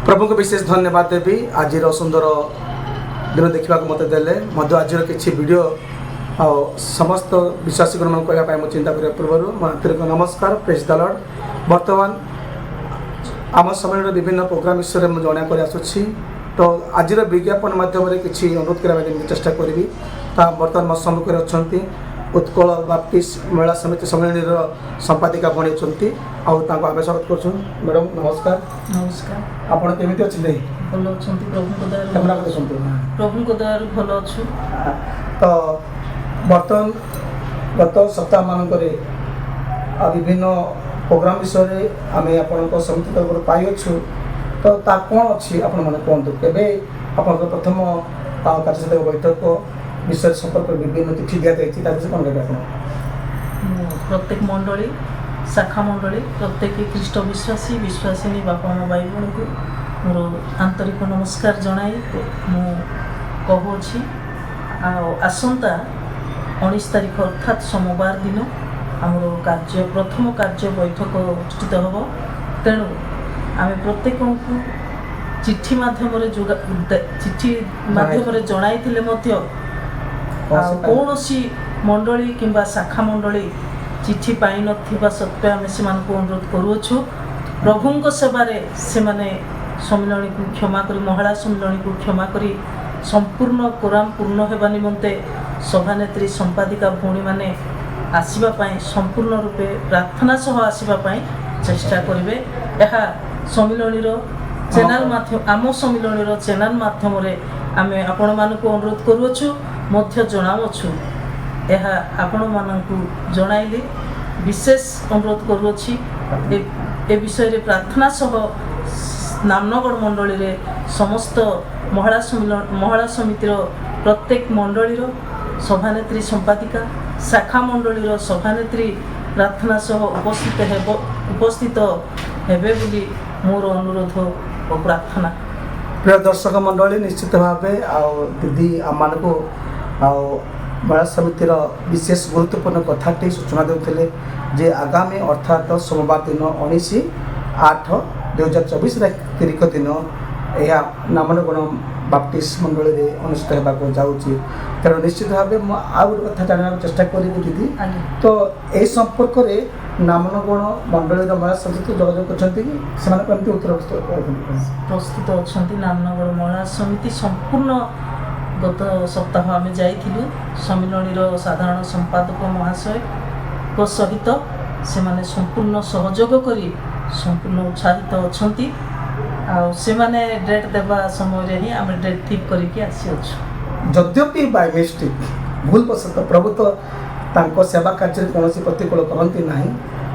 प्रभु को विशेष धन्यवाद देवी आज सुंदर दिन देखा मत देले आज किसी वीडियो आ समस्त विश्वासी ग्रहण करने मुझे चिंता करने पूर्व आंतरिक नमस्कार प्रेज द लॉर्ड। बर्तमान आम समय विभिन्न प्रोग्राम विषय में जन कर आसुच्छी तो आज विज्ञापन माध्यम किसी अनुरोध करने चेष्टा करी बर्तमान मो सम्मुखें अच्छा उत्कल बाप्टिस्ट महिला समिति सम्मेलन संपादिका बनी आम स्वागत कर मैडम नमस्कार। नमस्कार। आपड़ केमी अच्छे भल अच्छा प्रभु दयार भल अच्छु। तो बर्तमान गत सप्ताह मानक विभिन्न प्रोग्राम विषय आम आपण समिति तरफ पाइछु तो कौन अच्छी आपण मैंने कहतु के आप प्रथम कार्यशाला बैठक विषय संपर्क विभिन्न चिठी दि जाती कौन कहे आप प्रत्येक मंडली शाखा मंडली प्रत्येक ख्रीष्ट विश्वासी विश्वासिनी बापा मो भाई बहन को मोर आंतरिक नमस्कार जनाई मुझे आसंता 19 तारीख अर्थात सोमवार दिन आमर कार्य प्रथम कार्य बैठक अनुष्ठित हम तेणु आम प्रत्येक को चिठी माध्यम चिठी माध्यम जनाई कौन मंडली किंबा शाखा मंडली चिठी पाई नथिबा सत्वे आम से अनुरोध करुछु प्रभु सेवारे से माने सम्मिलनी को क्षमा करी महिला सम्मिलनी को क्षमा करी संपूर्ण कोराम पूर्ण होगा निमंते सभानेत्री संपादिका भौणी मैंने आसवाई संपूर्ण रूपे प्रार्थना सह आसवाई चेष्टा करेंगे। यह सम्मिलनीर चैनल माध्यम आम सम्मिलनीर चैनल माध्यम आम आपण मानक अनुरोध करुछु मध्य जनावछु यह आपण मानकु जनाइली विशेष अनुरोध करुछि ए विषय रे प्रार्थना सह नामनगढ़ मंडली रे समस्त महिला समितिर प्रत्येक मंडलीर सभानेत्री संपादिका शाखा मंडलीर सभानेत्री प्रार्थना सह उपस्थित हेबे बोली मोर अनुरोध और प्रार्थना। प्रिय दर्शक मंडली निश्चित भाव दीदी आम को महिला समितिर विशेष गुरुत्वपूर्ण कथाटी सूचना देते जे आगामी अर्थात सोमवार दिन 19/8/2024 तारीख दिन यह नामनगढ़ बाप्टिस्ट मंडली में अनुष्ठित होगा जाऊँगी तेणु निश्चित भाव आउ गोटे कथा जानने चेष्टा करी दीदी तो यही संपर्क में नामनगढ़ मंडली महिला समिति जोगाजोग कर उत्तर प्रस्तुत अच्छा नामनगढ़ महिला समिति संपूर्ण गत सप्ताह आम जाइलु सम्मिलनीर साधारण संपादक महाशय को सहित से माने संपूर्ण सहयोग करी संपूर्ण उत्साहित अच्छा से माने डेट देवा समय ही आम डेट ठीक करके आसी यद्यपि बाय मिस्टेक भूल वशत प्रभु तो सेवा कार्य कौन प्रतिकूल करती ना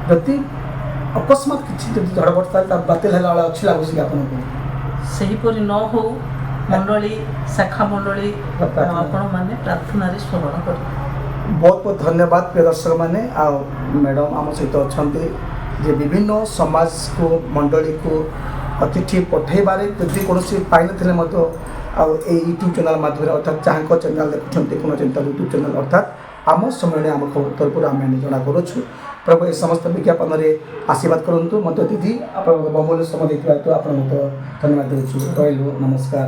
जदि अकस्मात किसी झड़ बर्षा बातिल है अच्छी लगुच आपको सेहीपरि न हो मंडली शाखा मंडली आपण माने प्रार्थना रे स्मरण कर। बहुत बहुत धन्यवाद प्रिय दर्शक मैंने मैडम आम सहित अच्छा जे विभिन्न समाज को मंडली को अतिथि पठेबारे जदि कौन पाई ना यूट्यूब चैनल माध्यम अर्थात चाहे चैनल देखुं कौन चिंता यूट्यूब चैनल अर्थात आम समय आम तरफ आम जना करुँ प्रभु ये समस्त विज्ञापन में आशीर्वाद करूँ मत दीदी आप बहुमूल्य समय देते आप धन्यवाद दूँ रही नमस्कार।